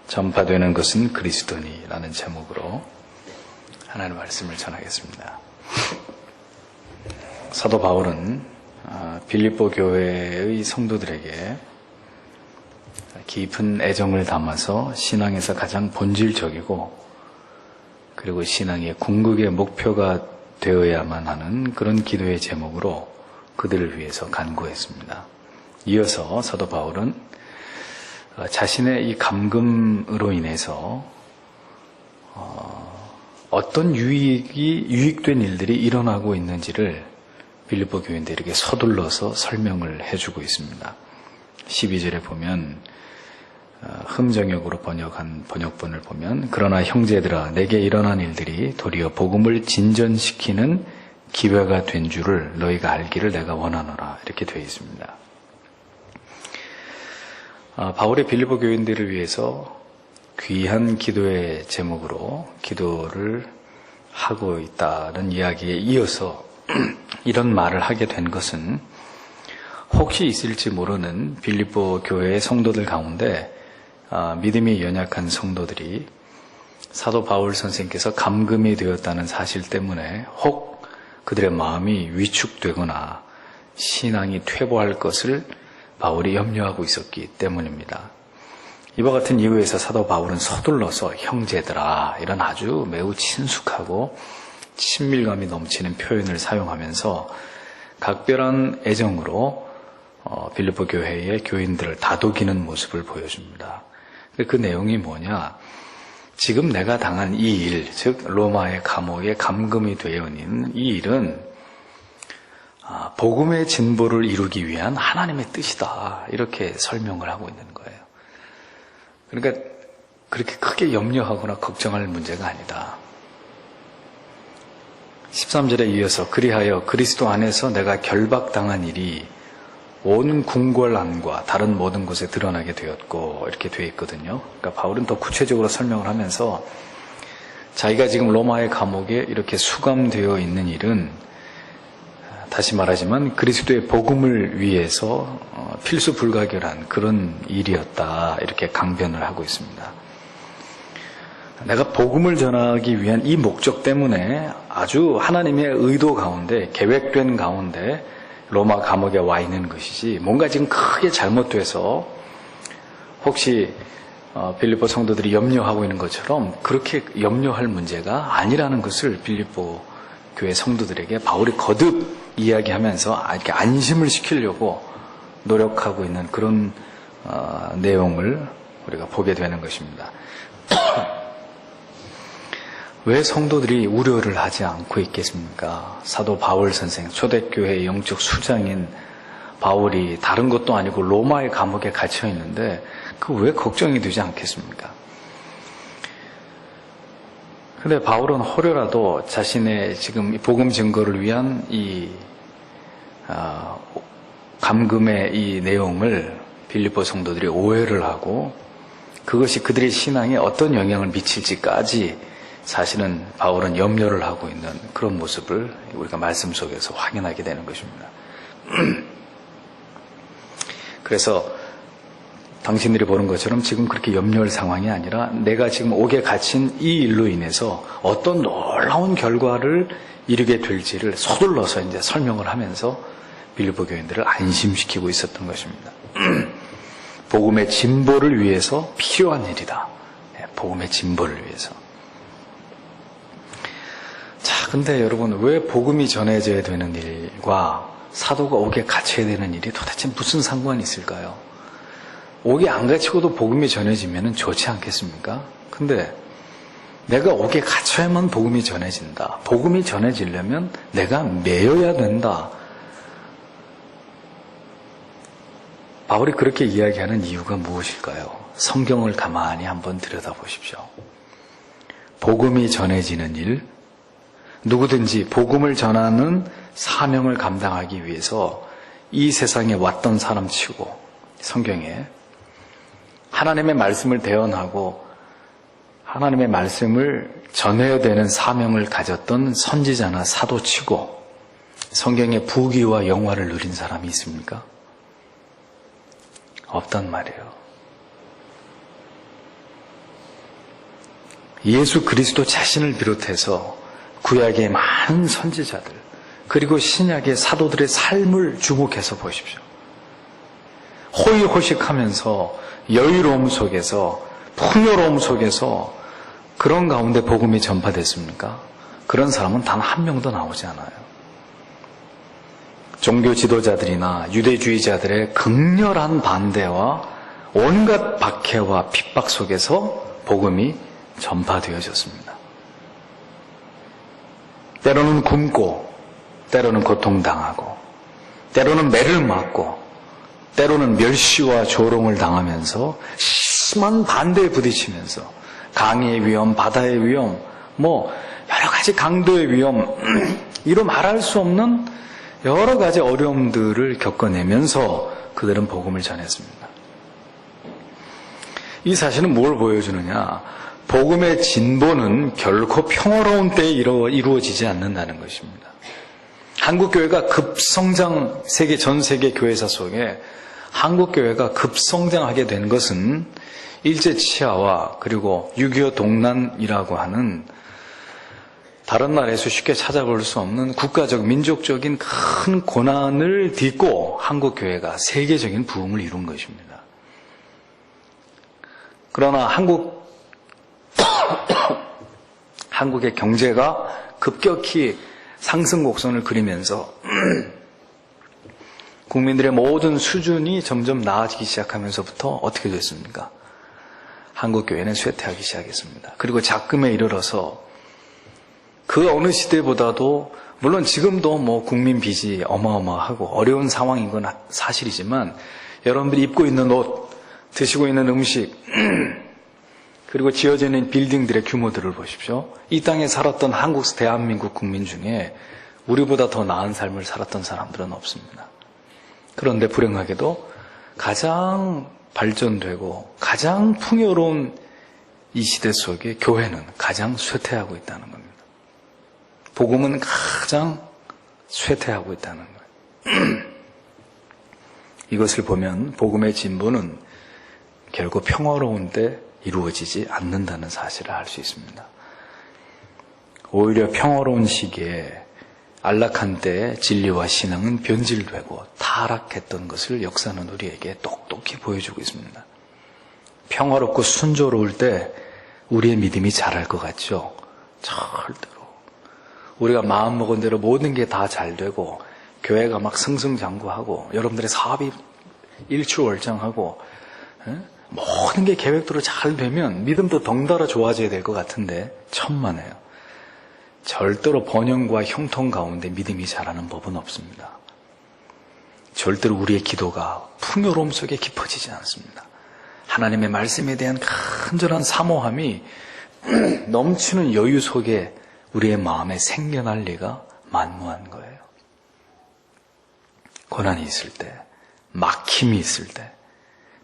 전파되는 것은 그리스도니라는 제목으로 하나님의 말씀을 전하겠습니다. 사도 바울은 빌립보 교회의 성도들에게 깊은 애정을 담아서 신앙에서 가장 본질적이고 그리고 신앙의 궁극의 목표가 되어야만 하는 그런 기도의 제목으로 그들을 위해서 간구했습니다. 이어서 사도 바울은 자신의 이 감금으로 인해서 어떤 유익된 일들이 일어나고 있는지를 빌립보 교인들에게 서둘러서 설명을 해주고 있습니다. 12절에 보면 흠정역으로 번역한 번역본을 보면 그러나 형제들아 내게 일어난 일들이 도리어 복음을 진전시키는 기회가 된 줄을 너희가 알기를 내가 원하노라 이렇게 되어 있습니다. 바울의 빌립보 교인들을 위해서 귀한 기도의 제목으로 기도를 하고 있다는 이야기에 이어서 이런 말을 하게 된 것은 혹시 있을지 모르는 빌립보 교회의 성도들 가운데 믿음이 연약한 성도들이 사도 바울 선생께서 감금이 되었다는 사실 때문에 혹 그들의 마음이 위축되거나 신앙이 퇴보할 것을 바울이 염려하고 있었기 때문입니다. 이와 같은 이유에서 사도 바울은 서둘러서 형제들아 이런 아주 매우 친숙하고 친밀감이 넘치는 표현을 사용하면서 각별한 애정으로 빌립보 교회의 교인들을 다독이는 모습을 보여줍니다. 그 내용이 뭐냐? 지금 내가 당한 이 일, 즉 로마의 감옥에 감금이 되어 있는 이 일은 복음의 진보를 이루기 위한 하나님의 뜻이다. 이렇게 설명을 하고 있는 거예요. 그러니까 그렇게 크게 염려하거나 걱정할 문제가 아니다. 13절에 이어서 그리하여 그리스도 안에서 내가 결박당한 일이 온 궁궐 안과 다른 모든 곳에 드러나게 되었고 이렇게 되어 있거든요. 그러니까 바울은 더 구체적으로 설명을 하면서 자기가 지금 로마의 감옥에 이렇게 수감되어 있는 일은 다시 말하지만 그리스도의 복음을 위해서 필수 불가결한 그런 일이었다 이렇게 강변을 하고 있습니다. 내가 복음을 전하기 위한 이 목적 때문에 아주 하나님의 의도 가운데 계획된 가운데 로마 감옥에 와 있는 것이지 뭔가 지금 크게 잘못돼서 혹시 빌립보 성도들이 염려하고 있는 것처럼 그렇게 염려할 문제가 아니라는 것을 빌립보 교회 성도들에게 바울이 거듭 이야기하면서 이렇게 안심을 시키려고 노력하고 있는 그런 내용을 우리가 보게 되는 것입니다. 왜 성도들이 우려를 하지 않고 있겠습니까? 사도 바울 선생, 초대교회의 영적 수장인 바울이 다른 것도 아니고 로마의 감옥에 갇혀 있는데 그 왜 걱정이 되지 않겠습니까? 근데 바울은 혹여라도 자신의 지금 복음 증거를 위한 이 감금의 이 내용을 빌립보 성도들이 오해를 하고 그것이 그들의 신앙에 어떤 영향을 미칠지까지 사실은 바울은 염려를 하고 있는 그런 모습을 우리가 말씀 속에서 확인하게 되는 것입니다. 그래서 당신들이 보는 것처럼 지금 그렇게 염려할 상황이 아니라 내가 지금 옥에 갇힌 이 일로 인해서 어떤 놀라운 결과를 이루게 될지를 서둘러서 이제 설명을 하면서 빌립보 교인들을 안심시키고 있었던 것입니다. 복음의 진보를 위해서 필요한 일이다. 복음의 진보를 위해서. 자, 근데 여러분 왜 복음이 전해져야 되는 일과 사도가 옥에 갇혀야 되는 일이 도대체 무슨 상관이 있을까요? 옥에 안 갇히고도 복음이 전해지면 좋지 않겠습니까? 근데 내가 옥에 갇혀야만 복음이 전해진다. 복음이 전해지려면 내가 매여야 된다. 바울이 그렇게 이야기하는 이유가 무엇일까요? 성경을 가만히 한번 들여다보십시오. 복음이 전해지는 일, 누구든지 복음을 전하는 사명을 감당하기 위해서 이 세상에 왔던 사람치고 성경에 하나님의 말씀을 대언하고 하나님의 말씀을 전해야 되는 사명을 가졌던 선지자나 사도치고 성경의 부귀와 영화를 누린 사람이 있습니까? 없단 말이에요. 예수 그리스도 자신을 비롯해서 구약의 많은 선지자들 그리고 신약의 사도들의 삶을 주목해서 보십시오. 호의호식하면서 여유로움 속에서 풍요로움 속에서 그런 가운데 복음이 전파됐습니까? 그런 사람은 단 한 명도 나오지 않아요. 종교 지도자들이나 유대주의자들의 극렬한 반대와 온갖 박해와 핍박 속에서 복음이 전파되어졌습니다. 때로는 굶고, 때로는 고통당하고, 때로는 매를 맞고, 때로는 멸시와 조롱을 당하면서 심한 반대에 부딪히면서 강의 위험, 바다의 위험, 여러 가지 강도의 위험, 이로 말할 수 없는 여러 가지 어려움들을 겪어내면서 그들은 복음을 전했습니다. 이 사실은 뭘 보여주느냐? 복음의 진보는 결코 평화로운 때에 이루어지지 않는다는 것입니다. 한국교회가 급성장, 전 세계 교회사 속에 한국교회가 급성장하게 된 것은 일제치하와 그리고 6.25 동란이라고 하는 다른 나라에서 쉽게 찾아볼 수 없는 국가적, 민족적인 큰 고난을 딛고 한국교회가 세계적인 부흥을 이룬 것입니다. 그러나 한국의 경제가 급격히 상승 곡선을 그리면서 국민들의 모든 수준이 점점 나아지기 시작하면서부터 어떻게 됐습니까? 한국교회는 쇠퇴하기 시작했습니다. 그리고 작금에 이르러서 그 어느 시대보다도 물론 지금도 국민 빚이 어마어마하고 어려운 상황인 건 사실이지만 여러분들이 입고 있는 옷, 드시고 있는 음식 그리고 지어져 있는 빌딩들의 규모들을 보십시오. 이 땅에 살았던 대한민국 국민 중에 우리보다 더 나은 삶을 살았던 사람들은 없습니다. 그런데 불행하게도 가장 발전되고 가장 풍요로운 이 시대 속에 교회는 가장 쇠퇴하고 있다는 겁니다. 복음은 가장 쇠퇴하고 있다는 거예요. 이것을 보면 복음의 진보는 결국 평화로운 때 이루어지지 않는다는 사실을 알 수 있습니다. 오히려 평화로운 시기에 안락한 때에 진리와 신앙은 변질되고 타락했던 것을 역사는 우리에게 똑똑히 보여주고 있습니다. 평화롭고 순조로울 때 우리의 믿음이 자랄 것 같죠? 절대로. 우리가 마음먹은 대로 모든 게 다 잘 되고 교회가 막 승승장구하고 여러분들의 사업이 일추월장하고 모든 게 계획대로 잘 되면 믿음도 덩달아 좋아져야 될 것 같은데 천만에요. 절대로 번영과 형통 가운데 믿음이 자라는 법은 없습니다. 절대로 우리의 기도가 풍요로움 속에 깊어지지 않습니다. 하나님의 말씀에 대한 간절한 사모함이 넘치는 여유 속에 우리의 마음에 생겨날 리가 만무한 거예요. 고난이 있을 때, 막힘이 있을 때,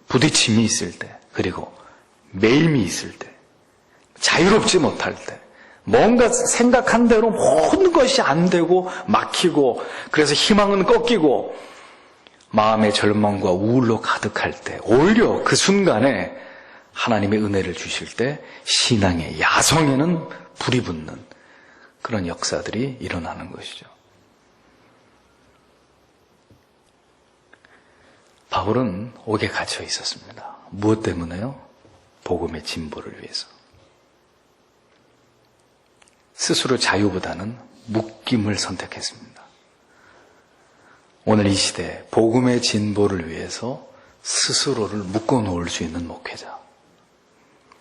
부딪힘이 있을 때, 그리고 매임이 있을 때, 자유롭지 못할 때, 뭔가 생각한 대로 모든 것이 안 되고 막히고 그래서 희망은 꺾이고 마음의 절망과 우울로 가득할 때 오히려 그 순간에 하나님의 은혜를 주실 때 신앙의 야성에는 불이 붙는 그런 역사들이 일어나는 것이죠. 바울은 옥에 갇혀 있었습니다. 무엇 때문에요? 복음의 진보를 위해서. 스스로 자유보다는 묶임을 선택했습니다. 오늘 이 시대에 복음의 진보를 위해서 스스로를 묶어놓을 수 있는 목회자.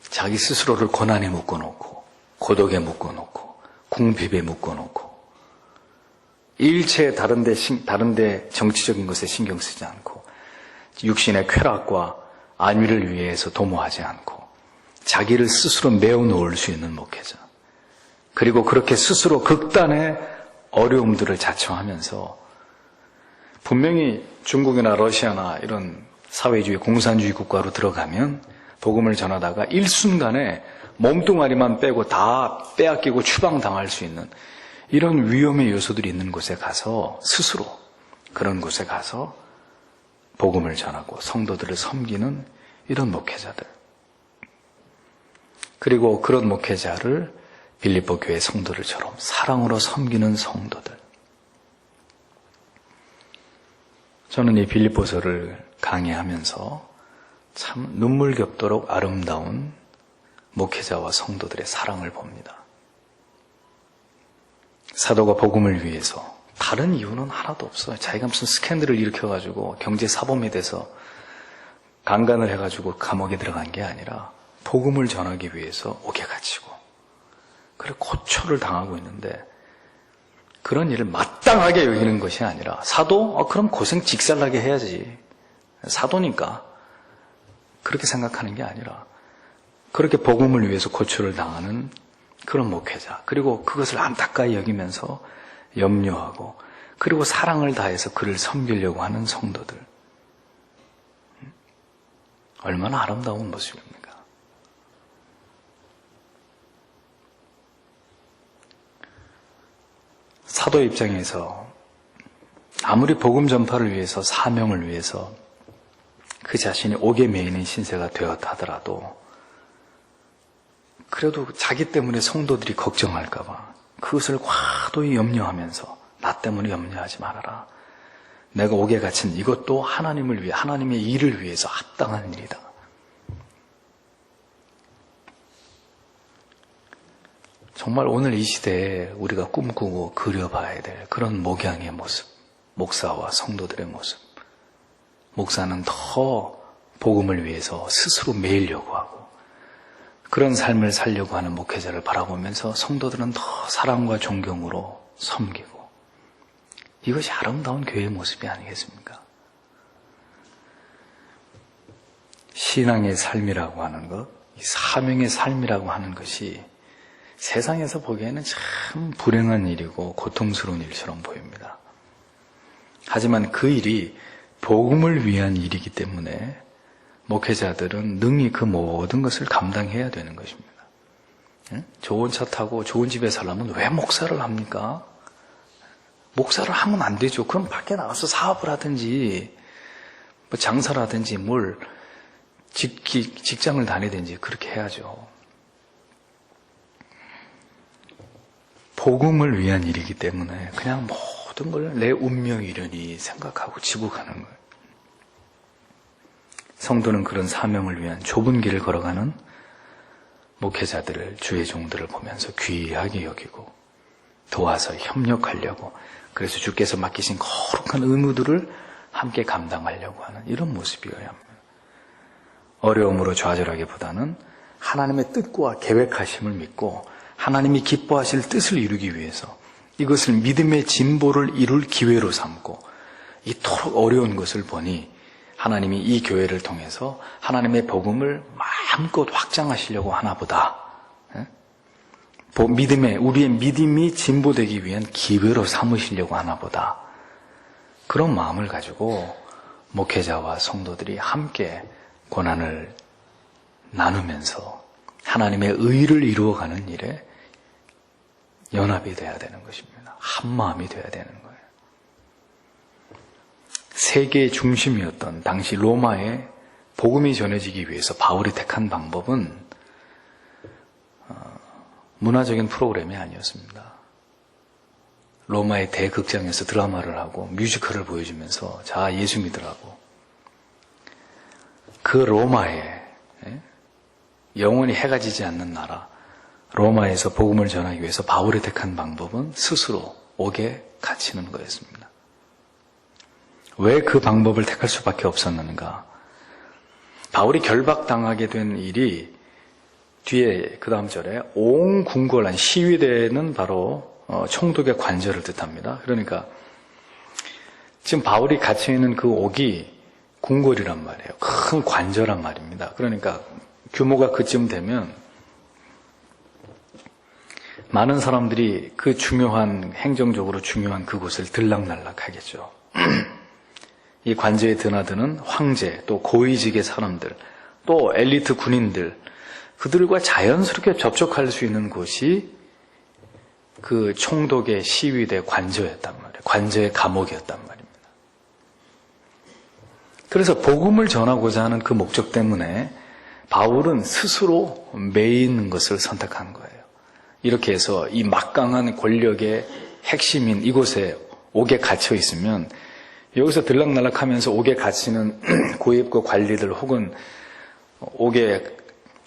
자기 스스로를 고난에 묶어놓고 고독에 묶어놓고 궁핍에 묶어놓고 일체 다른데 정치적인 것에 신경 쓰지 않고 육신의 쾌락과 안위를 위해서 도모하지 않고 자기를 스스로 메워놓을 수 있는 목회자. 그리고 그렇게 스스로 극단의 어려움들을 자청하면서 분명히 중국이나 러시아나 이런 사회주의 공산주의 국가로 들어가면 복음을 전하다가 일순간에 몸뚱아리만 빼고 다 빼앗기고 추방당할 수 있는 이런 위험의 요소들이 있는 곳에 가서 스스로 그런 곳에 가서 복음을 전하고 성도들을 섬기는 이런 목회자들. 그리고 그런 목회자를 빌립보 교회 성도들처럼 사랑으로 섬기는 성도들. 저는 이 빌립보서를 강의하면서 참 눈물겹도록 아름다운 목회자와 성도들의 사랑을 봅니다. 사도가 복음을 위해서 다른 이유는 하나도 없어요. 자기가 무슨 스캔들을 일으켜가지고 경제사범이 돼서 강간을 해가지고 감옥에 들어간 게 아니라 복음을 전하기 위해서 옥에 갇히고 그리고 고초를 당하고 있는데 그런 일을 마땅하게 여기는 것이 아니라 사도? 그럼 고생 직살나게 해야지. 사도니까. 그렇게 생각하는 게 아니라 그렇게 복음을 위해서 고초를 당하는 그런 목회자. 그리고 그것을 안타까이 여기면서 염려하고 그리고 사랑을 다해서 그를 섬기려고 하는 성도들. 얼마나 아름다운 모습입니까? 사도 입장에서 아무리 복음 전파를 위해서 사명을 위해서 그 자신이 옥에 매이는 신세가 되었다 하더라도 그래도 자기 때문에 성도들이 걱정할까 봐 그것을 과도히 염려하면서 나 때문에 염려하지 말아라. 내가 옥에 갇힌 이것도 하나님을 위해 하나님의 일을 위해서 합당한 일이다. 정말 오늘 이 시대에 우리가 꿈꾸고 그려봐야 될 그런 목양의 모습, 목사와 성도들의 모습. 목사는 더 복음을 위해서 스스로 매이려고 하고 그런 삶을 살려고 하는 목회자를 바라보면서 성도들은 더 사랑과 존경으로 섬기고 이것이 아름다운 교회의 모습이 아니겠습니까? 신앙의 삶이라고 하는 것, 이 사명의 삶이라고 하는 것이 세상에서 보기에는 참 불행한 일이고 고통스러운 일처럼 보입니다. 하지만 그 일이 복음을 위한 일이기 때문에 목회자들은 능히 그 모든 것을 감당해야 되는 것입니다. 좋은 차 타고 좋은 집에 살려면 왜 목사를 합니까? 목사를 하면 안 되죠. 그럼 밖에 나가서 사업을 하든지 뭐 장사를 하든지 뭘 직장을 다니든지 그렇게 해야죠. 복음을 위한 일이기 때문에 그냥 모든 걸 내 운명이려니 생각하고 지고 가는 거예요. 성도는 그런 사명을 위한 좁은 길을 걸어가는 목회자들을, 주의 종들을 보면서 귀하게 여기고 도와서 협력하려고, 그래서 주께서 맡기신 거룩한 의무들을 함께 감당하려고 하는 이런 모습이어야 합니다. 어려움으로 좌절하기보다는 하나님의 뜻과 계획하심을 믿고 하나님이 기뻐하실 뜻을 이루기 위해서 이것을 믿음의 진보를 이룰 기회로 삼고 이토록 어려운 것을 보니 하나님이 이 교회를 통해서 하나님의 복음을 마음껏 확장하시려고 하나보다, 우리의 믿음이 진보되기 위한 기회로 삼으시려고 하나보다, 그런 마음을 가지고 목회자와 성도들이 함께 고난을 나누면서 하나님의 의를 이루어가는 일에 연합이 돼야 되는 것입니다. 한 마음이 돼야 되는 거예요. 세계의 중심이었던 당시 로마에 복음이 전해지기 위해서 바울이 택한 방법은 문화적인 프로그램이 아니었습니다. 로마의 대극장에서 드라마를 하고 뮤지컬을 보여주면서 자, 예수 믿으라고. 그 로마에, 영원히 해가 지지 않는 나라 로마에서 복음을 전하기 위해서 바울이 택한 방법은 스스로 옥에 갇히는 거였습니다. 왜 그 방법을 택할 수밖에 없었는가? 바울이 결박당하게 된 일이 뒤에 그 다음 절에 온 궁궐, 시위대는 바로 총독의 관절을 뜻합니다. 그러니까 지금 바울이 갇혀있는 그 옥이 궁궐이란 말이에요. 큰 관저란 말입니다. 그러니까 규모가 그쯤 되면 많은 사람들이 그 행정적으로 중요한 그곳을 들락날락 하겠죠. 이 관저에 드나드는 황제, 또 고위직의 사람들, 또 엘리트 군인들, 그들과 자연스럽게 접촉할 수 있는 곳이 그 총독의 시위대 관저였단 말이에요. 관저의 감옥이었단 말입니다. 그래서 복음을 전하고자 하는 그 목적 때문에 바울은 스스로 매이는 것을 선택한 거예요. 이렇게 해서 이 막강한 권력의 핵심인 이곳에 옥에 갇혀 있으면 여기서 들락날락하면서 옥에 갇히는 고위급 관리들 혹은 옥에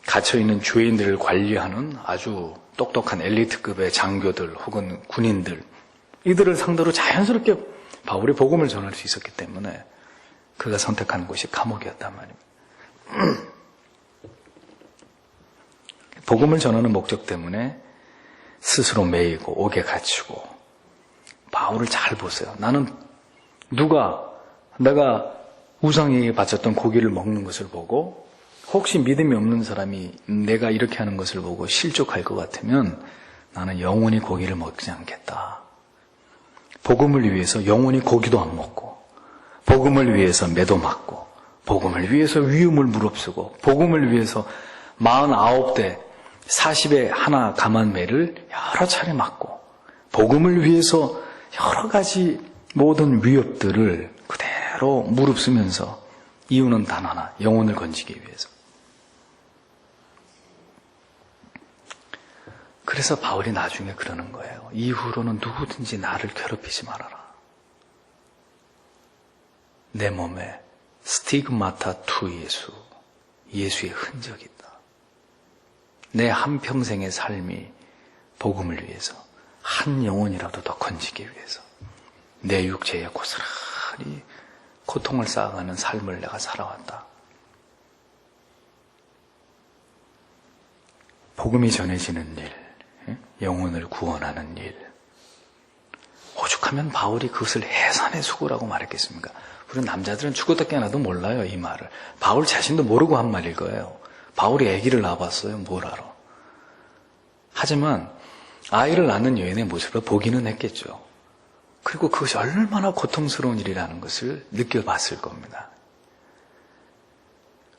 갇혀있는 죄인들을 관리하는 아주 똑똑한 엘리트급의 장교들 혹은 군인들, 이들을 상대로 자연스럽게 바울이 복음을 전할 수 있었기 때문에 그가 선택한 곳이 감옥이었단 말입니다. 복음을 전하는 목적 때문에 스스로 매이고 옥에 갇히고. 바울을 잘 보세요. 나는 내가 우상에게 바쳤던 고기를 먹는 것을 보고 혹시 믿음이 없는 사람이 내가 이렇게 하는 것을 보고 실족할 것 같으면 나는 영원히 고기를 먹지 않겠다. 복음을 위해서 영원히 고기도 안 먹고, 복음을 위해서 매도 맞고, 복음을 위해서 위험을 무릅쓰고, 복음을 위해서 49대 40에 하나 감한 매를 여러 차례 맞고, 복음을 위해서 여러 가지 모든 위협들을 그대로 무릅쓰면서 이유는 단 하나, 영혼을 건지기 위해서. 그래서 바울이 나중에 그러는 거예요. 이후로는 누구든지 나를 괴롭히지 말아라. 내 몸에 스티그마타 투 예수, 예수의 흔적이 있다. 내 한평생의 삶이 복음을 위해서, 한 영혼이라도 더 건지기 위해서 내 육체에 고스란히 고통을 쌓아가는 삶을 내가 살아왔다. 복음이 전해지는 일, 영혼을 구원하는 일. 오죽하면 바울이 그것을 해산의 수고라고 말했겠습니까? 우리 남자들은 죽었다 깨어나도 몰라요, 이 말을. 바울 자신도 모르고 한 말일 거예요. 바울이 아기를 낳아봤어요, 뭘 알아. 하지만 아이를 낳는 여인의 모습을 보기는 했겠죠. 그리고 그것이 얼마나 고통스러운 일이라는 것을 느껴봤을 겁니다.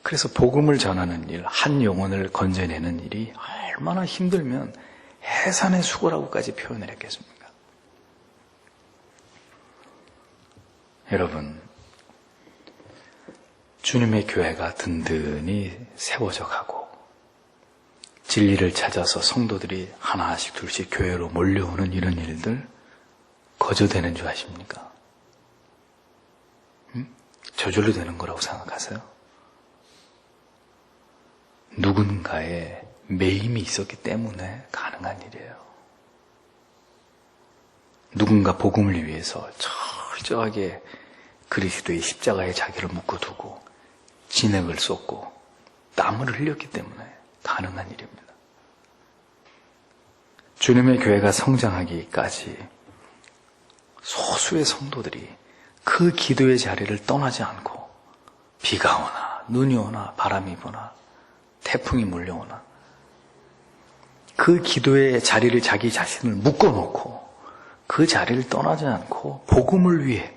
그래서 복음을 전하는 일, 한 영혼을 건져내는 일이 얼마나 힘들면 해산의 수고라고까지 표현을 했겠습니까? 여러분, 주님의 교회가 든든히 세워져 가고 진리를 찾아서 성도들이 하나씩 둘씩 교회로 몰려오는 이런 일들 거저되는 줄 아십니까? 저절로 되는 거라고 생각하세요? 누군가의 매임이 있었기 때문에 가능한 일이에요. 누군가 복음을 위해서 철저하게 그리스도의 십자가에 자기를 묶어두고 진액을 쏟고 땀을 흘렸기 때문에 가능한 일입니다. 주님의 교회가 성장하기까지 소수의 성도들이 그 기도의 자리를 떠나지 않고 비가 오나 눈이 오나 바람이 부나 태풍이 몰려오나 그 기도의 자리를 자기 자신을 묶어놓고 그 자리를 떠나지 않고 복음을 위해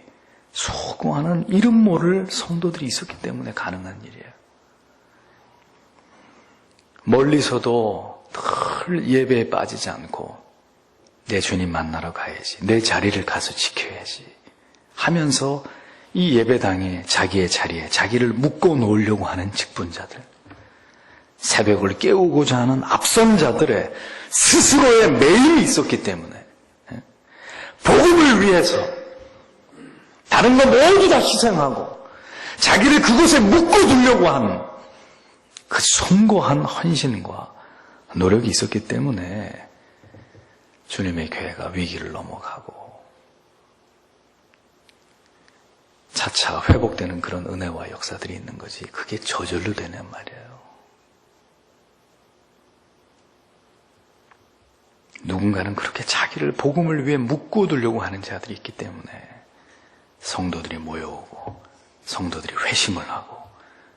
수고하는 이름 모를 성도들이 있었기 때문에 가능한 일이에요. 멀리서도 늘 예배에 빠지지 않고 내 주님 만나러 가야지, 내 자리를 가서 지켜야지 하면서 이 예배당에 자기의 자리에 자기를 묶어 놓으려고 하는 직분자들, 새벽을 깨우고자 하는 앞선 자들의 스스로의 매임이 있었기 때문에 복음을 위해서 다른 거 모두 다 희생하고 자기를 그곳에 묶어두려고 하는 그 숭고한 헌신과 노력이 있었기 때문에 주님의 교회가 위기를 넘어가고 차차 회복되는 그런 은혜와 역사들이 있는 거지, 그게 저절로 되는 말이에요. 누군가는 그렇게 자기를 복음을 위해 묶어두려고 하는 자들이 있기 때문에 성도들이 모여오고 성도들이 회심을 하고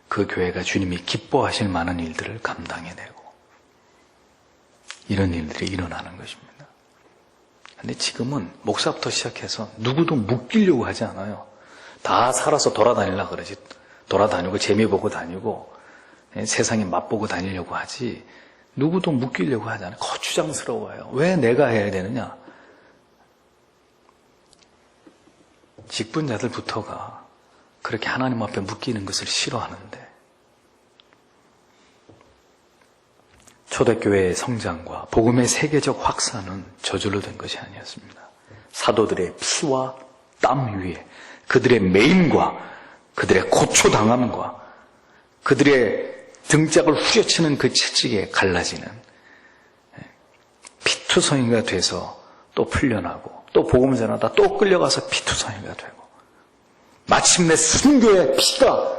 그 교회가 주님이 기뻐하실 만한 일들을 감당해내고 이런 일들이 일어나는 것입니다. 그런데 지금은 목사부터 시작해서 누구도 묶이려고 하지 않아요. 다 살아서 돌아다니려고 그러지. 돌아다니고 재미 보고 다니고 세상에 맛보고 다니려고 하지 누구도 묶이려고 하지 않아요. 거추장스러워요. 왜 내가 해야 되느냐? 직분자들부터가 그렇게 하나님 앞에 묶이는 것을 싫어하는데 초대교회의 성장과 복음의 세계적 확산은 저절로 된 것이 아니었습니다. 사도들의 피와 땀 위에 그들의 매임과 그들의 고초당함과 그들의 등짝을 후려치는 그 채찍에 갈라지는 피투성이가 돼서 또 풀려나고 또 복음 전하다 또 끌려가서 피투성이가 되고 마침내 순교의 피가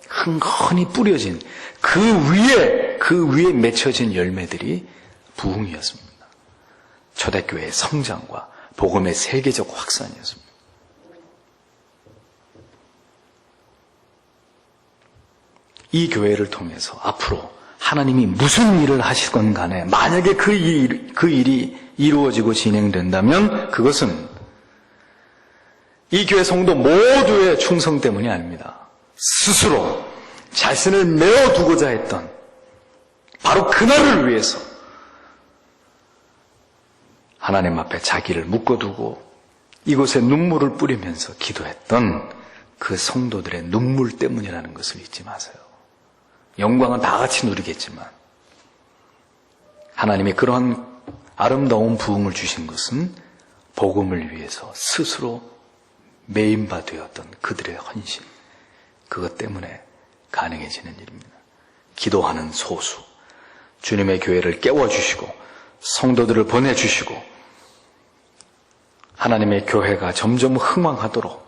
흥건히 뿌려진 그 위에 맺혀진 열매들이 부흥이었습니다. 초대교회의 성장과 복음의 세계적 확산이었습니다. 이 교회를 통해서 앞으로 하나님이 무슨 일을 하시건 간에 만약에 그 일이 이루어지고 진행된다면 그것은 이 교회 성도 모두의 충성 때문이 아닙니다. 스스로 자신을 메어두고자 했던 바로 그날을 위해서 하나님 앞에 자기를 묶어두고 이곳에 눈물을 뿌리면서 기도했던 그 성도들의 눈물 때문이라는 것을 잊지 마세요. 영광은 다 같이 누리겠지만 하나님이 그러한 아름다운 부흥을 주신 것은 복음을 위해서 스스로 매임바 되었던 그들의 헌신, 그것 때문에 가능해지는 일입니다. 기도하는 소수, 주님의 교회를 깨워주시고 성도들을 보내주시고 하나님의 교회가 점점 흥왕하도록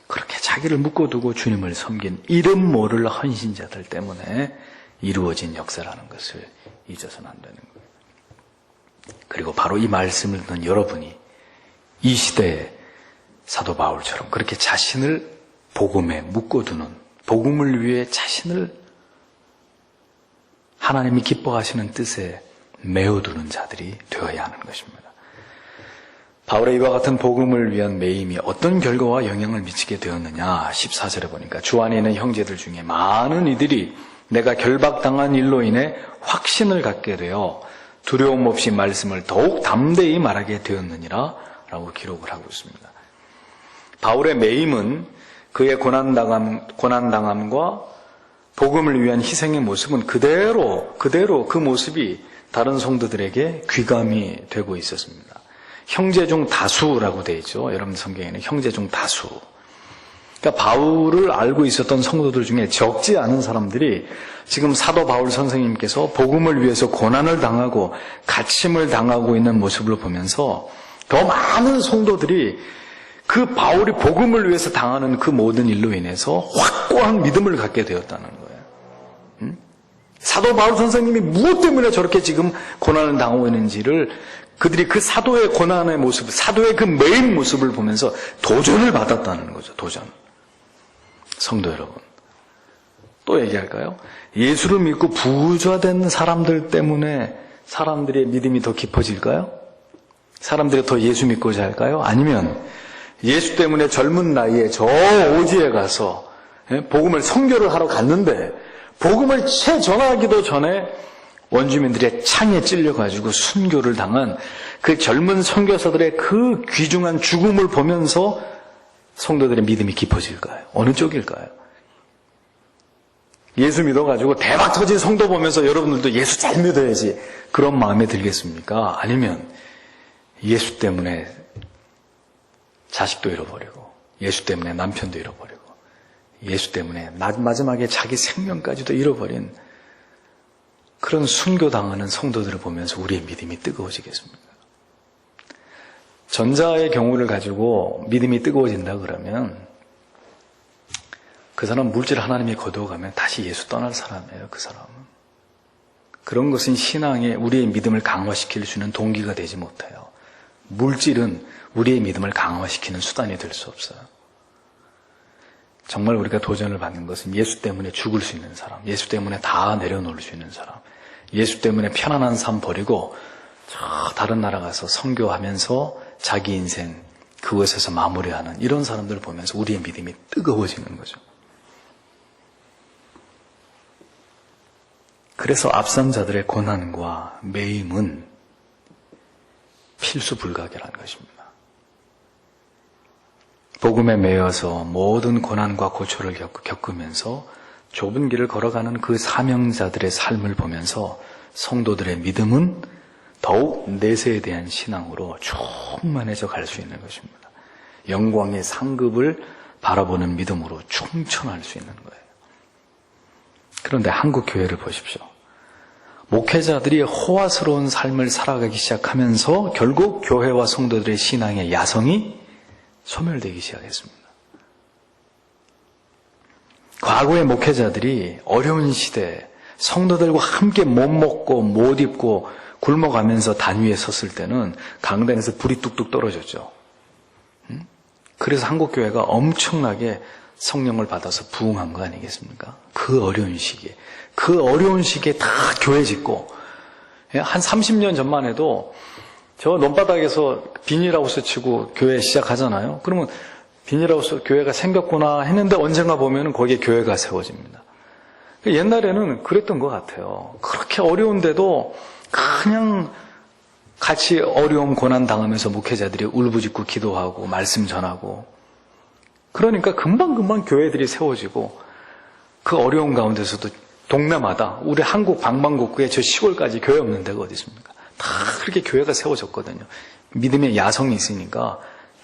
그렇게 자기를 묶어두고 주님을 섬긴 이름 모를 헌신자들 때문에 이루어진 역사라는 것을 잊어서는 안 되는 거예요. 그리고 바로 이 말씀을 듣는 여러분이 이 시대에 사도 바울처럼 그렇게 자신을 복음에 묶어두는, 복음을 위해 자신을 하나님이 기뻐하시는 뜻에 메어두는 자들이 되어야 하는 것입니다. 바울의 이와 같은 복음을 위한 매임이 어떤 결과와 영향을 미치게 되었느냐, 14절에 보니까 주 안에 있는 형제들 중에 많은 이들이 내가 결박당한 일로 인해 확신을 갖게 되어 두려움 없이 말씀을 더욱 담대히 말하게 되었느니라 라고 기록을 하고 있습니다. 바울의 매임은 그의 고난당함과 복음을 위한 희생의 모습은 그대로 그 모습이 다른 성도들에게 귀감이 되고 있었습니다. 형제 중 다수라고 되어 있죠. 여러분 성경에는 형제 중 다수. 그러니까 바울을 알고 있었던 성도들 중에 적지 않은 사람들이 지금 사도 바울 선생님께서 복음을 위해서 고난을 당하고 갇힘을 당하고 있는 모습을 보면서 더 많은 성도들이 그 바울이 복음을 위해서 당하는 그 모든 일로 인해서 확고한 믿음을 갖게 되었다는 거예요. 사도 바울 선생님이 무엇 때문에 저렇게 지금 고난을 당하고 있는지를 그들이 그 사도의 고난의 모습, 사도의 그 매임 모습을 보면서 도전을 받았다는 거죠. 도전. 성도 여러분, 또 얘기할까요? 예수를 믿고 부자된 사람들 때문에 사람들의 믿음이 더 깊어질까요? 사람들이 더 예수 믿고자 할까요? 아니면 예수 때문에 젊은 나이에 저 오지에 가서 복음을 선교를 하러 갔는데 복음을 채 전하기도 전에 원주민들의 창에 찔려가지고 순교를 당한 그 젊은 선교사들의 그 귀중한 죽음을 보면서 성도들의 믿음이 깊어질까요? 어느 쪽일까요? 예수 믿어가지고 대박 터진 성도 보면서 여러분들도 예수 잘 믿어야지 그런 마음에 들겠습니까? 아니면 예수 때문에 자식도 잃어버리고 예수 때문에 남편도 잃어버리고 예수 때문에 마지막에 자기 생명까지도 잃어버린 그런 순교당하는 성도들을 보면서 우리의 믿음이 뜨거워지겠습니까? 전자의 경우를 가지고 믿음이 뜨거워진다 그러면 그 사람 물질 하나님이 거두어가면 다시 예수 떠날 사람이에요. 그 사람은. 그런 것은 신앙에 우리의 믿음을 강화시킬 수 있는 동기가 되지 못해요. 물질은 우리의 믿음을 강화시키는 수단이 될 수 없어요. 정말 우리가 도전을 받는 것은 예수 때문에 죽을 수 있는 사람, 예수 때문에 다 내려놓을 수 있는 사람, 예수 때문에 편안한 삶 버리고 저 다른 나라 가서 선교하면서 자기 인생 그것에서 마무리하는 이런 사람들을 보면서 우리의 믿음이 뜨거워지는 거죠. 그래서 앞선 자들의 고난과 매임은 필수 불가결한 것입니다. 복음에 매여서 모든 고난과 고초를 겪으면서 좁은 길을 걸어가는 그 사명자들의 삶을 보면서 성도들의 믿음은 더욱 내세에 대한 신앙으로 충만해져 갈 수 있는 것입니다. 영광의 상급을 바라보는 믿음으로 충천할 수 있는 거예요. 그런데 한국 교회를 보십시오. 목회자들이 호화스러운 삶을 살아가기 시작하면서 결국 교회와 성도들의 신앙의 야성이 소멸되기 시작했습니다. 과거의 목회자들이 어려운 시대에 성도들과 함께 못 먹고 못 입고 굶어가면서 단 위에 섰을 때는 강단에서 불이 뚝뚝 떨어졌죠. 그래서 한국교회가 엄청나게 성령을 받아서 부흥한 거 아니겠습니까? 그 어려운 시기에 다 교회 짓고 한 30년 전만 해도 저 논바닥에서 비닐하우스 치고 교회 시작하잖아요. 그러면 비닐하우스 교회가 생겼구나 했는데 언젠가 보면 거기에 교회가 세워집니다. 옛날에는 그랬던 것 같아요. 그렇게 어려운데도 그냥 같이 어려움 고난 당하면서 목회자들이 울부짖고 기도하고 말씀 전하고 그러니까 금방금방 교회들이 세워지고 그 어려운 가운데서도 동네마다 우리 한국 방방곡곡에 저 시골까지 교회 없는 데가 어디 있습니까? 다 그렇게 교회가 세워졌거든요. 믿음의 야성이 있으니까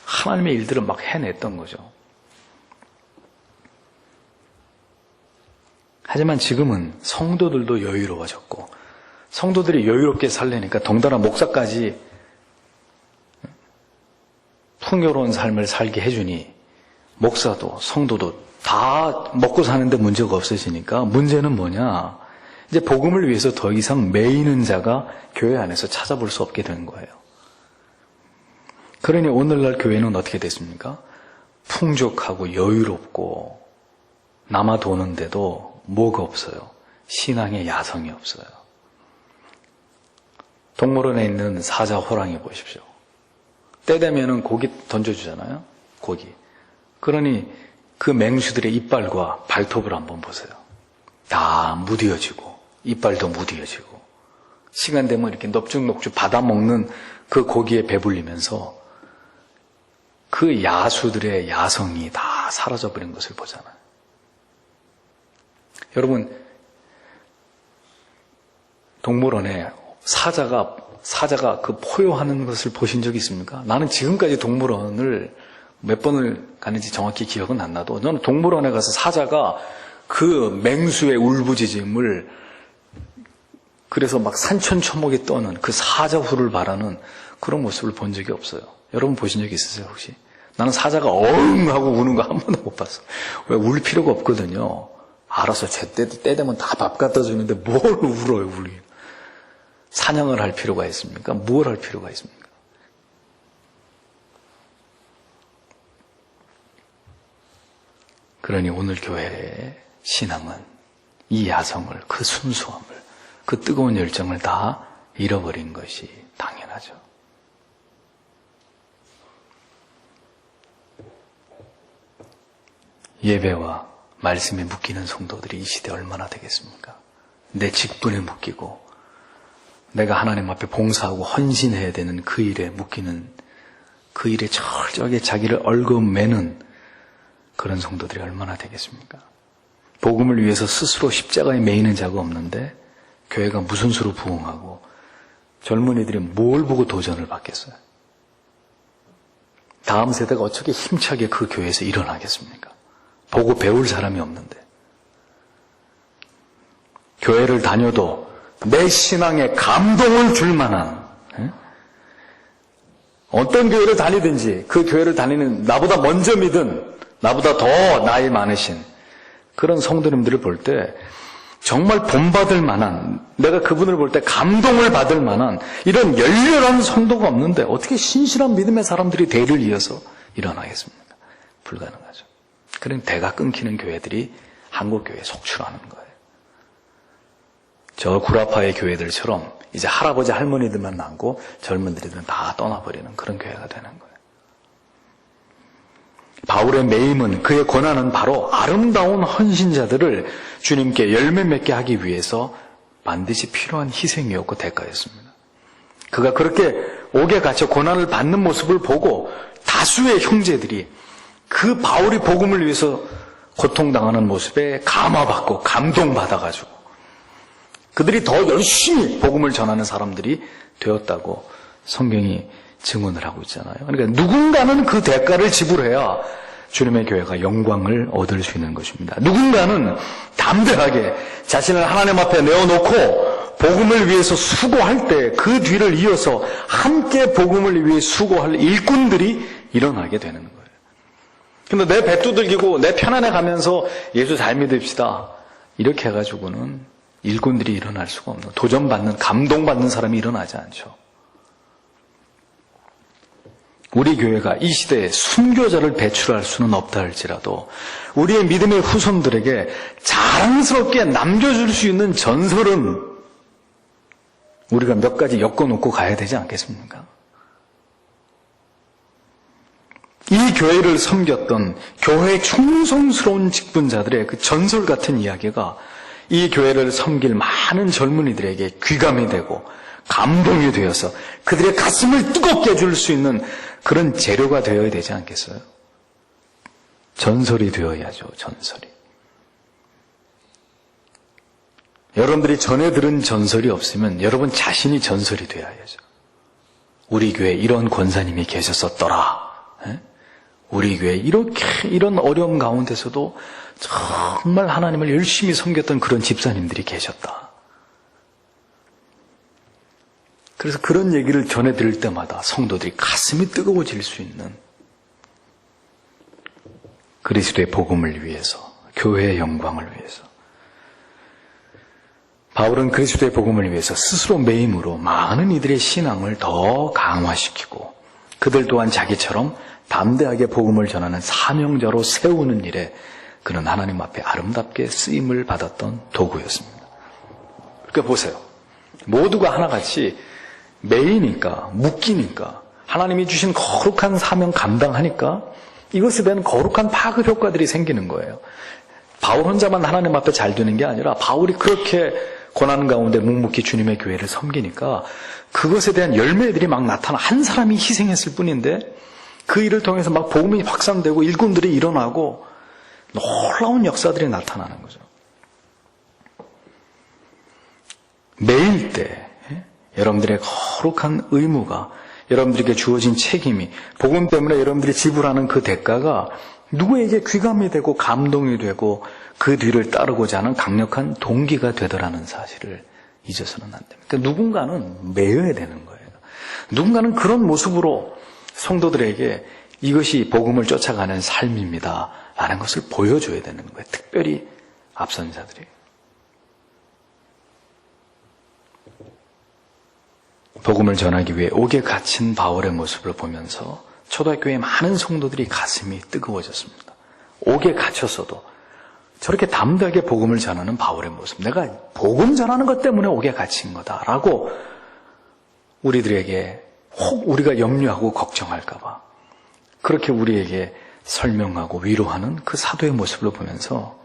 하나님의 일들을 막 해냈던 거죠. 하지만 지금은 성도들도 여유로워졌고 성도들이 여유롭게 살려니까 덩달아 목사까지 풍요로운 삶을 살게 해주니 목사도 성도도 다 먹고 사는데 문제가 없어지니까 문제는 뭐냐? 이제 복음을 위해서 더 이상 매이는 자가 교회 안에서 찾아볼 수 없게 된 거예요. 그러니 오늘날 교회는 어떻게 됐습니까? 풍족하고 여유롭고 남아 도는데도 뭐가 없어요? 신앙의 야성이 없어요. 동물원에 있는 사자 호랑이 보십시오. 때 되면은 고기 던져주잖아요. 고기. 그러니 그 맹수들의 이빨과 발톱을 한번 보세요. 다 무뎌지고 이빨도 무뎌지고 시간 되면 이렇게 넙죽넙죽 받아먹는 그 고기에 배불리면서 그 야수들의 야성이 다 사라져버린 것을 보잖아요. 여러분 동물원에 사자가 그 포효하는 것을 보신 적이 있습니까? 나는 지금까지 동물원을 몇 번을 가는지 정확히 기억은 안 나도 저는 동물원에 가서 사자가 그 맹수의 울부짖음을 그래서 막 산천초목에 떠는 그 사자후를 바라는 그런 모습을 본 적이 없어요. 여러분 보신 적 있으세요 혹시? 나는 사자가 어흥 하고 우는 거 한 번도 못 봤어. 왜 울 필요가 없거든요. 알아서 때 되면 다 밥 갖다 주는데 뭘 울어요 울긴. 사냥을 할 필요가 있습니까? 무엇 할 필요가 있습니까? 그러니 오늘 교회의 신앙은 이 야성을, 그 순수함을, 그 뜨거운 열정을 다 잃어버린 것이 당연하죠. 예배와 말씀에 묶이는 성도들이 이 시대에 얼마나 되겠습니까? 내 직분에 묶이고 내가 하나님 앞에 봉사하고 헌신해야 되는 그 일에 묶이는 그 일에 철저하게 자기를 얽어매는 그런 성도들이 얼마나 되겠습니까? 복음을 위해서 스스로 십자가에 매이는 자가 없는데 교회가 무슨 수로 부흥하고 젊은이들이 뭘 보고 도전을 받겠어요? 다음 세대가 어떻게 힘차게 그 교회에서 일어나겠습니까? 보고 배울 사람이 없는데 교회를 다녀도 내 신앙에 감동을 줄 만한 어떤 교회를 다니든지 그 교회를 다니는 나보다 먼저 믿은 나보다 더 나이 많으신 그런 성도님들을 볼 때 정말 본받을 만한 내가 그분을 볼 때 감동을 받을 만한 이런 열렬한 성도가 없는데 어떻게 신실한 믿음의 사람들이 대를 이어서 일어나겠습니까? 불가능하죠. 그런 대가 끊기는 교회들이 한국교회에 속출하는 거예요. 저 구라파의 교회들처럼 이제 할아버지 할머니들만 남고 젊은이들은 다 떠나버리는 그런 교회가 되는 거예요. 바울의 매임은 그의 권한은 바로 아름다운 헌신자들을 주님께 열매 맺게 하기 위해서 반드시 필요한 희생이었고 대가였습니다. 그가 그렇게 옥에 갇혀 고난을 받는 모습을 보고 다수의 형제들이 그 바울이 복음을 위해서 고통당하는 모습에 감화받고 감동받아가지고 그들이 더 열심히 복음을 전하는 사람들이 되었다고 성경이 증언을 하고 있잖아요. 그러니까 누군가는 그 대가를 지불해야 주님의 교회가 영광을 얻을 수 있는 것입니다. 누군가는 담대하게 자신을 하나님 앞에 내어놓고 복음을 위해서 수고할 때 그 뒤를 이어서 함께 복음을 위해 수고할 일꾼들이 일어나게 되는 거예요. 근데 내 배 두들기고 내 편안해 가면서 예수 잘 믿읍시다 이렇게 해가지고는 일꾼들이 일어날 수가 없는, 도전받는, 감동받는 사람이 일어나지 않죠. 우리 교회가 이 시대에 순교자를 배출할 수는 없다 할지라도 우리의 믿음의 후손들에게 자랑스럽게 남겨줄 수 있는 전설은 우리가 몇 가지 엮어놓고 가야 되지 않겠습니까? 이 교회를 섬겼던 교회의 충성스러운 직분자들의 그 전설 같은 이야기가 이 교회를 섬길 많은 젊은이들에게 귀감이 되고 감동이 되어서 그들의 가슴을 뜨겁게 해줄 수 있는 그런 재료가 되어야 되지 않겠어요? 전설이 되어야죠, 전설이. 여러분들이 전에 들은 전설이 없으면 여러분 자신이 전설이 되어야죠. 우리 교회에 이런 권사님이 계셨었더라. 우리 교회에 이런 어려움 가운데서도 정말 하나님을 열심히 섬겼던 그런 집사님들이 계셨다. 그래서 그런 얘기를 전해 들을 때마다 성도들이 가슴이 뜨거워질 수 있는 그리스도의 복음을 위해서, 교회의 영광을 위해서. 바울은 그리스도의 복음을 위해서 스스로 매임으로 많은 이들의 신앙을 더 강화시키고 그들 또한 자기처럼 담대하게 복음을 전하는 사명자로 세우는 일에 그는 하나님 앞에 아름답게 쓰임을 받았던 도구였습니다. 그러니까 보세요. 모두가 하나같이 매이니까, 묶이니까, 하나님이 주신 거룩한 사명 감당하니까 이것에 대한 거룩한 파급 효과들이 생기는 거예요. 바울 혼자만 하나님 앞에 잘 되는 게 아니라 바울이 그렇게 고난 가운데 묵묵히 주님의 교회를 섬기니까 그것에 대한 열매들이 막 나타나. 한 사람이 희생했을 뿐인데 그 일을 통해서 막 복음이 확산되고 일꾼들이 일어나고 놀라운 역사들이 나타나는 거죠. 매일 때 여러분들의 거룩한 의무가, 여러분들에게 주어진 책임이, 복음 때문에 여러분들이 지불하는 그 대가가 누구에게 귀감이 되고 감동이 되고 그 뒤를 따르고자 하는 강력한 동기가 되더라는 사실을 잊어서는 안 됩니다. 그러니까 누군가는 매여야 되는 거예요. 누군가는 그런 모습으로 성도들에게 이것이 복음을 쫓아가는 삶입니다 라는 것을 보여줘야 되는 거예요. 특별히 앞선 자들이. 복음을 전하기 위해 옥에 갇힌 바울의 모습을 보면서 초등학교의 많은 성도들이 가슴이 뜨거워졌습니다. 옥에 갇혔어도 저렇게 담대하게 복음을 전하는 바울의 모습, 내가 복음 전하는 것 때문에 옥에 갇힌 거다라고 우리들에게 혹 우리가 염려하고 걱정할까 봐 그렇게 우리에게 설명하고 위로하는 그 사도의 모습을 보면서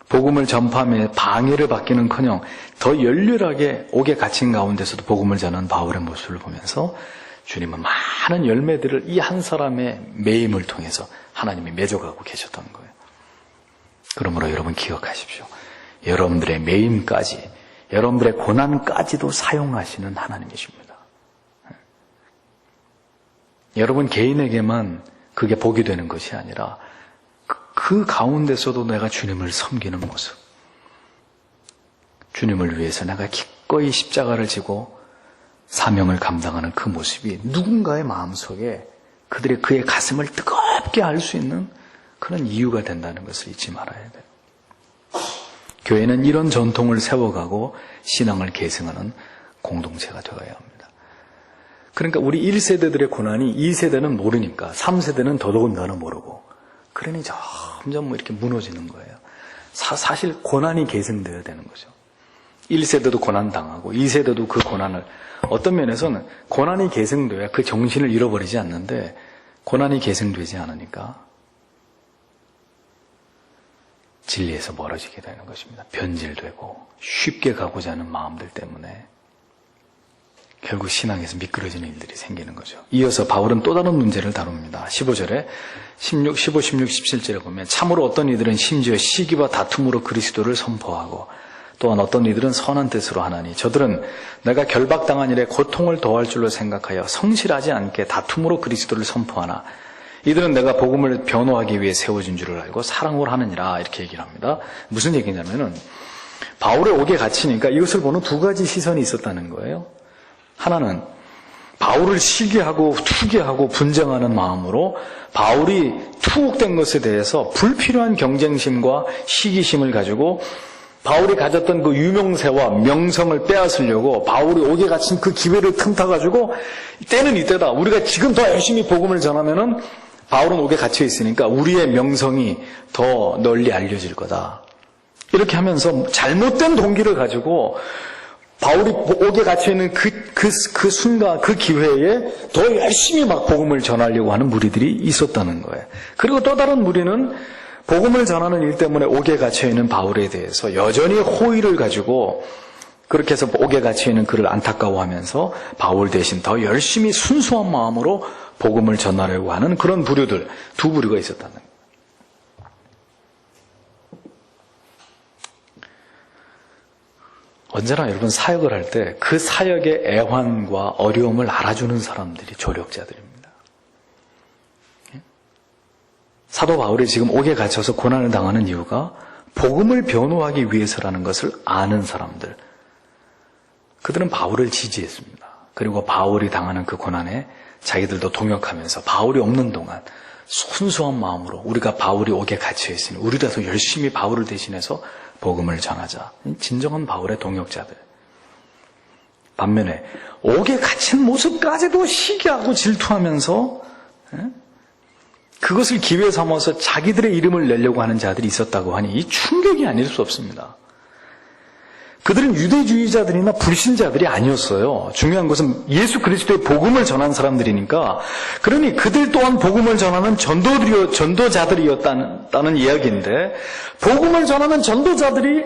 복음을 전파함에 방해를 받기는커녕 더 열렬하게 옥에 갇힌 가운데서도 복음을 전하는 바울의 모습을 보면서 주님은 많은 열매들을 이 한 사람의 매임을 통해서 하나님이 맺어가고 계셨던 거예요. 그러므로 여러분 기억하십시오. 여러분들의 매임까지, 여러분들의 고난까지도 사용하시는 하나님이십니다. 여러분 개인에게만 그게 복이 되는 것이 아니라 그 가운데서도 내가 주님을 섬기는 모습, 주님을 위해서 내가 기꺼이 십자가를 지고 사명을 감당하는 그 모습이 누군가의 마음속에 그의 가슴을 뜨겁게 할 수 있는 그런 이유가 된다는 것을 잊지 말아야 돼요. 교회는 이런 전통을 세워가고 신앙을 계승하는 공동체가 되어야 합니다. 그러니까 우리 1세대들의 고난이 2세대는 모르니까 3세대는 더더군다나 모르고 그러니 점점 이렇게 무너지는 거예요. 사실 고난이 계승되어야 되는 거죠. 1세대도 고난당하고 2세대도 그 고난을, 어떤 면에서는 고난이 계승돼야 그 정신을 잃어버리지 않는데 고난이 계승되지 않으니까 진리에서 멀어지게 되는 것입니다. 변질되고 쉽게 가고자 하는 마음들 때문에 결국 신앙에서 미끄러지는 일들이 생기는 거죠. 이어서 바울은 또 다른 문제를 다룹니다. 15절에 15, 16, 17절에 보면 참으로 어떤 이들은 심지어 시기와 다툼으로 그리스도를 선포하고 또한 어떤 이들은 선한 뜻으로 하나니 저들은 내가 결박당한 일에 고통을 더할 줄로 생각하여 성실하지 않게 다툼으로 그리스도를 선포하나 이들은 내가 복음을 변호하기 위해 세워진 줄을 알고 사랑으로 하느니라 이렇게 얘기를 합니다. 무슨 얘기냐면은 바울의 옥에 갇히니까 이것을 보는 두 가지 시선이 있었다는 거예요. 하나는 바울을 시기하고 투기하고 분쟁하는 마음으로 바울이 투옥된 것에 대해서 불필요한 경쟁심과 시기심을 가지고 바울이 가졌던 그 유명세와 명성을 빼앗으려고 바울이 옥에 갇힌 그 기회를 틈타가지고 때는 이때다. 우리가 지금 더 열심히 복음을 전하면은 바울은 옥에 갇혀 있으니까 우리의 명성이 더 널리 알려질 거다. 이렇게 하면서 잘못된 동기를 가지고 바울이 옥에 갇혀있는 그 순간, 그 기회에 더 열심히 막 복음을 전하려고 하는 무리들이 있었다는 거예요. 그리고 또 다른 무리는 복음을 전하는 일 때문에 옥에 갇혀있는 바울에 대해서 여전히 호의를 가지고 그렇게 해서 옥에 갇혀있는 그를 안타까워하면서 바울 대신 더 열심히 순수한 마음으로 복음을 전하려고 하는 그런 부류들, 두 부류가 있었다는 거예요. 언제나 여러분 사역을 할 때 그 사역의 애환과 어려움을 알아주는 사람들이 조력자들입니다. 사도 바울이 지금 옥에 갇혀서 고난을 당하는 이유가 복음을 변호하기 위해서라는 것을 아는 사람들. 그들은 바울을 지지했습니다. 그리고 바울이 당하는 그 고난에 자기들도 동역하면서 바울이 없는 동안 순수한 마음으로 우리가 바울이 옥에 갇혀있으니 우리라도 열심히 바울을 대신해서 복음을 전하자. 진정한 바울의 동역자들. 반면에 옥에 갇힌 모습까지도 시기하고 질투하면서 그것을 기회 삼아서 자기들의 이름을 내려고 하는 자들이 있었다고 하니 이 충격이 아닐 수 없습니다. 그들은 유대주의자들이나 불신자들이 아니었어요. 중요한 것은 예수 그리스도의 복음을 전한 사람들이니까 그러니 그들 또한 복음을 전하는 전도자들이었다는 이야기인데 복음을 전하는 전도자들이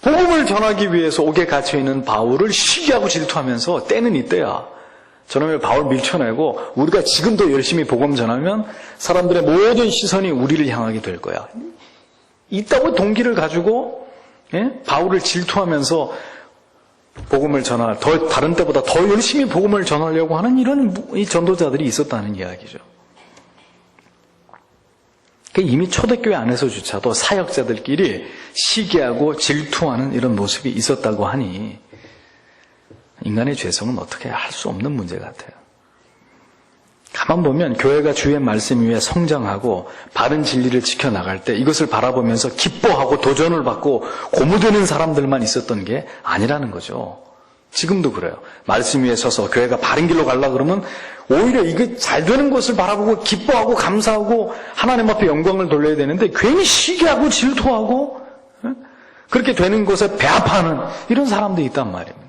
복음을 전하기 위해서 옥에 갇혀있는 바울을 시기하고 질투하면서 때는 이때야. 저놈의 바울 밀쳐내고 우리가 지금도 열심히 복음 전하면 사람들의 모든 시선이 우리를 향하게 될 거야. 이따고 동기를 가지고 바울을 질투하면서 복음을 다른 때보다 더 열심히 복음을 전하려고 하는 이런 이 전도자들이 있었다는 이야기죠. 이미 초대교회 안에서조차도 사역자들끼리 시기하고 질투하는 이런 모습이 있었다고 하니 인간의 죄성은 어떻게 할 수 없는 문제 같아요. 가만 보면 교회가 주의 말씀 위에 성장하고 바른 진리를 지켜나갈 때 이것을 바라보면서 기뻐하고 도전을 받고 고무되는 사람들만 있었던 게 아니라는 거죠. 지금도 그래요. 말씀 위에 서서 교회가 바른 길로 가려고 그러면 오히려 이게 잘 되는 것을 바라보고 기뻐하고 감사하고 하나님 앞에 영광을 돌려야 되는데 괜히 시기하고 질투하고 그렇게 되는 것에 배합하는 이런 사람들이 있단 말입니다.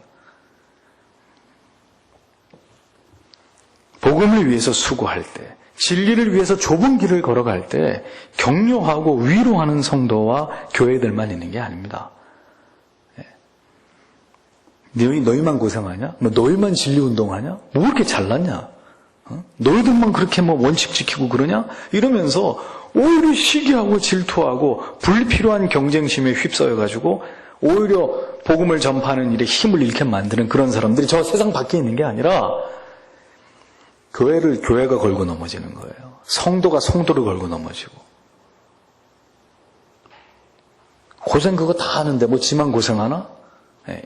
복음을 위해서 수고할 때, 진리를 위해서 좁은 길을 걸어갈 때 격려하고 위로하는 성도와 교회들만 있는 게 아닙니다. 너희만 고생하냐? 너희만 진리운동하냐? 뭐 그렇게 잘났냐? 너희들만 그렇게 원칙 지키고 그러냐? 이러면서 오히려 시기하고 질투하고 불필요한 경쟁심에 휩싸여가지고 오히려 복음을 전파하는 일에 힘을 잃게 만드는 그런 사람들이 저 세상 밖에 있는 게 아니라 교회를 교회가 걸고 넘어지는 거예요. 성도가 성도를 걸고 넘어지고. 고생 그거 다 하는데 뭐 지만 고생하나? 네.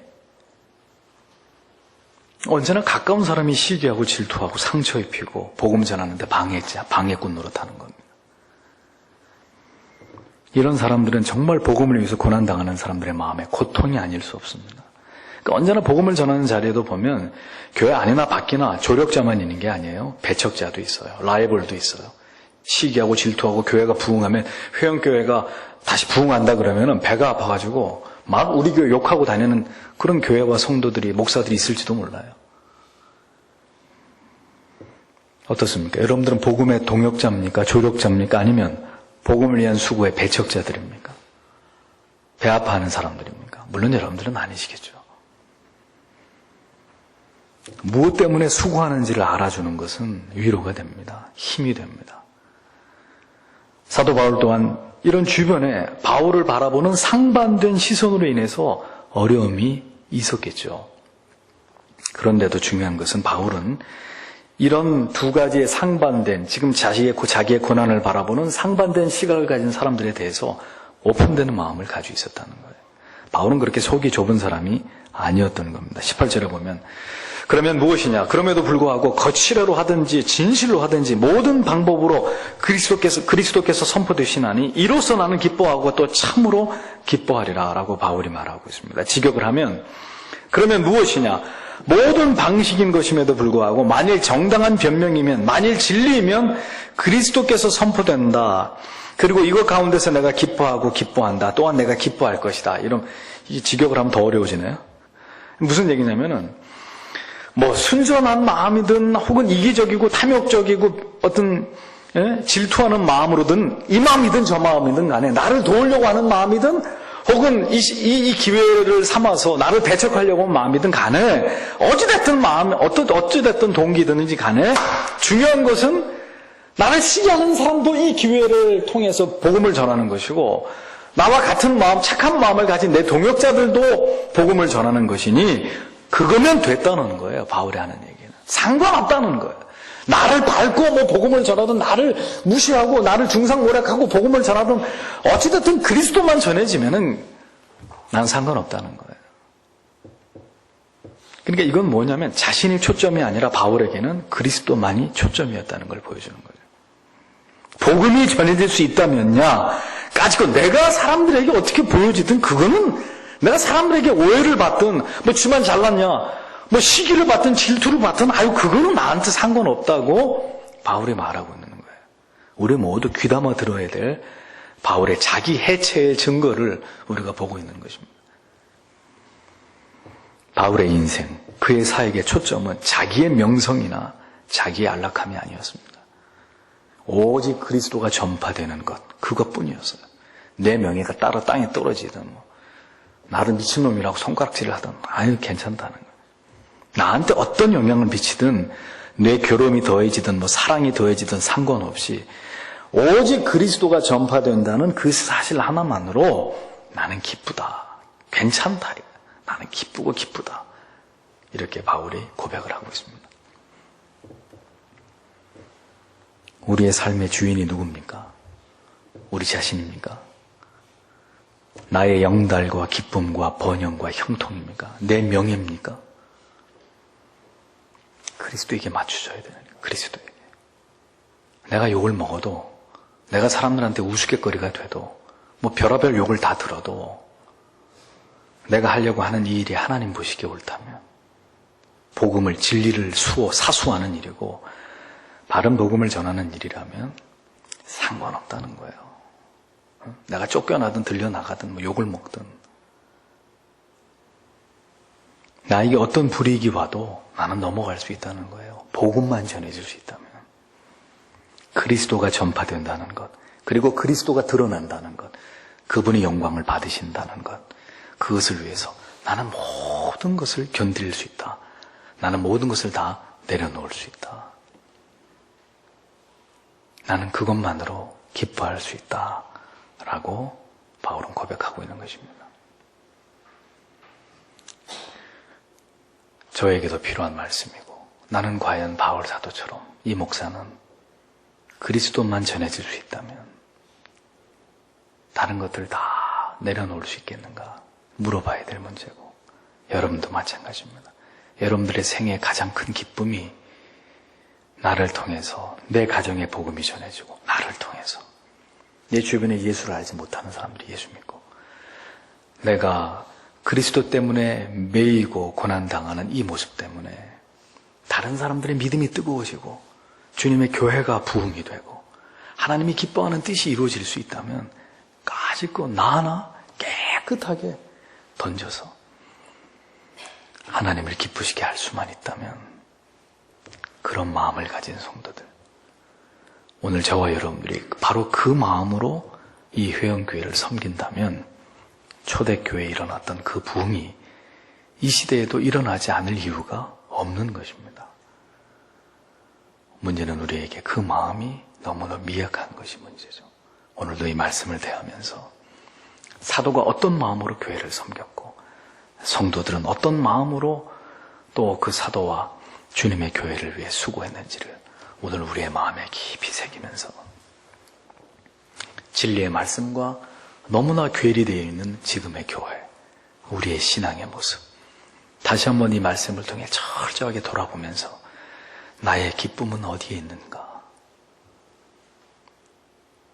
언제나 가까운 사람이 시기하고 질투하고 상처 입히고 복음 전하는데 방해꾼 노릇하는 겁니다. 이런 사람들은 정말 복음을 위해서 고난당하는 사람들의 마음에 고통이 아닐 수 없습니다. 그러니까 언제나 복음을 전하는 자리에도 보면 교회 안이나 밖이나 조력자만 있는 게 아니에요. 배척자도 있어요. 라이벌도 있어요. 시기하고 질투하고 교회가 부흥하면 회원교회가 다시 부흥한다 그러면 배가 아파가지고 막 우리 교회 욕하고 다니는 그런 교회와 성도들이 목사들이 있을지도 몰라요. 어떻습니까? 여러분들은 복음의 동역자입니까? 조력자입니까? 아니면 복음을 위한 수고의 배척자들입니까? 배 아파하는 사람들입니까? 물론 여러분들은 아니시겠죠. 무엇 때문에 수고하는지를 알아주는 것은 위로가 됩니다. 힘이 됩니다. 사도 바울 또한 이런 주변에 바울을 바라보는 상반된 시선으로 인해서 어려움이 있었겠죠. 그런데도 중요한 것은 바울은 이런 두 가지의 상반된, 지금 자기의 고난을 바라보는 상반된 시각을 가진 사람들에 대해서 오픈되는 마음을 가지고 있었다는 거예요. 바울은 그렇게 속이 좁은 사람이 아니었던 겁니다. 18절에 보면 그러면 무엇이냐? 그럼에도 불구하고 거칠어로 하든지 진실로 하든지 모든 방법으로 그리스도께서 선포되시나니 이로써 나는 기뻐하고 또 참으로 기뻐하리라 라고 바울이 말하고 있습니다. 직역을 하면 그러면 무엇이냐? 모든 방식인 것임에도 불구하고 만일 정당한 변명이면, 만일 진리이면 그리스도께서 선포된다. 그리고 이것 가운데서 내가 기뻐하고 기뻐한다. 또한 내가 기뻐할 것이다. 이런 이 직역을 하면 더 어려워지네요. 무슨 얘기냐면은 순전한 마음이든 혹은 이기적이고 탐욕적이고 어떤 질투하는 마음으로든 이 마음이든 저 마음이든 간에 나를 도우려고 하는 마음이든 혹은 이 기회를 삼아서 나를 대적하려고 하는 마음이든 간에 어찌됐든 마음, 어찌됐든 동기든지 간에 중요한 것은 나를 시기하는 사람도 이 기회를 통해서 복음을 전하는 것이고 나와 같은 마음, 착한 마음을 가진 내 동역자들도 복음을 전하는 것이니 그거면 됐다는 거예요. 바울이 하는 얘기는. 상관없다는 거예요. 나를 밟고 복음을 전하든 나를 무시하고 나를 중상모략하고 복음을 전하든 어찌됐든 그리스도만 전해지면은 난 상관없다는 거예요. 그러니까 이건 뭐냐면 자신이 초점이 아니라 바울에게는 그리스도만이 초점이었다는 걸 보여주는 거예요. 복음이 전해질 수 있다면야 까짓거 내가 사람들에게 어떻게 보여지든 그거는 내가 사람들에게 오해를 받든 쥐만 잘났냐 시기를 받든 질투를 받든 그거는 나한테 상관없다고 바울이 말하고 있는 거예요. 우리 모두 귀담아 들어야 될 바울의 자기 해체의 증거를 우리가 보고 있는 것입니다. 바울의 인생, 그의 사역의 초점은 자기의 명성이나 자기의 안락함이 아니었습니다. 오직 그리스도가 전파되는 것, 그것뿐이었어요. 내 명예가 따로 땅에 떨어지든 나를 미친놈이라고 손가락질을 하든 괜찮다는 거예요. 나한테 어떤 영향을 미치든 내 괴로움이 더해지든 사랑이 더해지든 상관없이 오직 그리스도가 전파된다는 그 사실 하나만으로 나는 기쁘다. 괜찮다. 나는 기쁘고 기쁘다. 이렇게 바울이 고백을 하고 있습니다. 우리의 삶의 주인이 누굽니까? 우리 자신입니까? 나의 영달과 기쁨과 번영과 형통입니까? 내 명예입니까? 그리스도에게 맞추셔야 되는 거예요. 그리스도에게. 내가 욕을 먹어도 내가 사람들한테 우스갯거리가 돼도 별의별 욕을 다 들어도 내가 하려고 하는 이 일이 하나님 보시기에 옳다면 복음을 진리를 사수하는 일이고 바른 복음을 전하는 일이라면 상관없다는 거예요. 내가 쫓겨나든 들려나가든 욕을 먹든 나에게 어떤 불이익이 와도 나는 넘어갈 수 있다는 거예요. 복음만 전해질 수 있다면. 그리스도가 전파된다는 것, 그리고 그리스도가 드러난다는 것, 그분이 영광을 받으신다는 것, 그것을 위해서 나는 모든 것을 견딜 수 있다. 나는 모든 것을 다 내려놓을 수 있다. 나는 그것만으로 기뻐할 수 있다. 라고 바울은 고백하고 있는 것입니다. 저에게도 필요한 말씀이고 나는 과연 바울 사도처럼 이 목사는 그리스도만 전해질 수 있다면 다른 것들 다 내려놓을 수 있겠는가 물어봐야 될 문제고 여러분도 마찬가지입니다. 여러분들의 생애의 가장 큰 기쁨이 나를 통해서 내 가정의 복음이 전해지고 나를 통해서 내 주변에 예수를 알지 못하는 사람들이 예수 믿고 내가 그리스도 때문에 매이고 고난당하는 이 모습 때문에 다른 사람들의 믿음이 뜨거워지고 주님의 교회가 부흥이 되고 하나님이 기뻐하는 뜻이 이루어질 수 있다면 까짓거 나 하나 깨끗하게 던져서 하나님을 기쁘시게 할 수만 있다면 그런 마음을 가진 성도들 오늘 저와 여러분들이 바로 그 마음으로 이 회원교회를 섬긴다면 초대교회에 일어났던 그 부흥이 이 시대에도 일어나지 않을 이유가 없는 것입니다. 문제는 우리에게 그 마음이 너무나 미약한 것이 문제죠. 오늘도 이 말씀을 대하면서 사도가 어떤 마음으로 교회를 섬겼고 성도들은 어떤 마음으로 또 그 사도와 주님의 교회를 위해 수고했는지를 오늘 우리의 마음에 깊이 새기면서 진리의 말씀과 너무나 괴리되어 있는 지금의 교회, 우리의 신앙의 모습, 다시 한번 이 말씀을 통해 철저하게 돌아보면서 나의 기쁨은 어디에 있는가?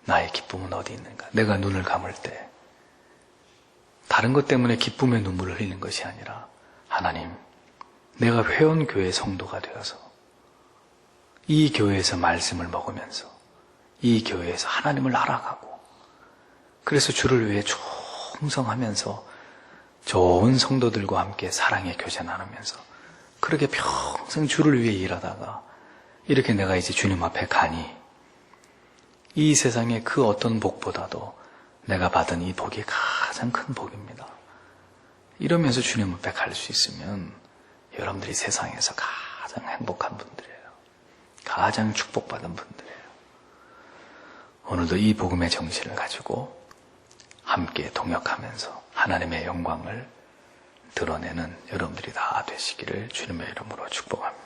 나의 기쁨은 어디 있는가? 내가 눈을 감을 때 다른 것 때문에 기쁨의 눈물을 흘리는 것이 아니라 하나님, 내가 회원교회 성도가 되어서 이 교회에서 말씀을 먹으면서 이 교회에서 하나님을 알아가고 그래서 주를 위해 충성하면서 좋은 성도들과 함께 사랑의 교제 나누면서 그렇게 평생 주를 위해 일하다가 이렇게 내가 이제 주님 앞에 가니 이 세상의 그 어떤 복보다도 내가 받은 이 복이 가장 큰 복입니다. 이러면서 주님 앞에 갈 수 있으면 여러분들이 세상에서 가장 행복한 분들이에요. 가장 축복받은 분들이에요. 오늘도 이 복음의 정신을 가지고 함께 동역하면서 하나님의 영광을 드러내는 여러분들이 다 되시기를 주님의 이름으로 축복합니다.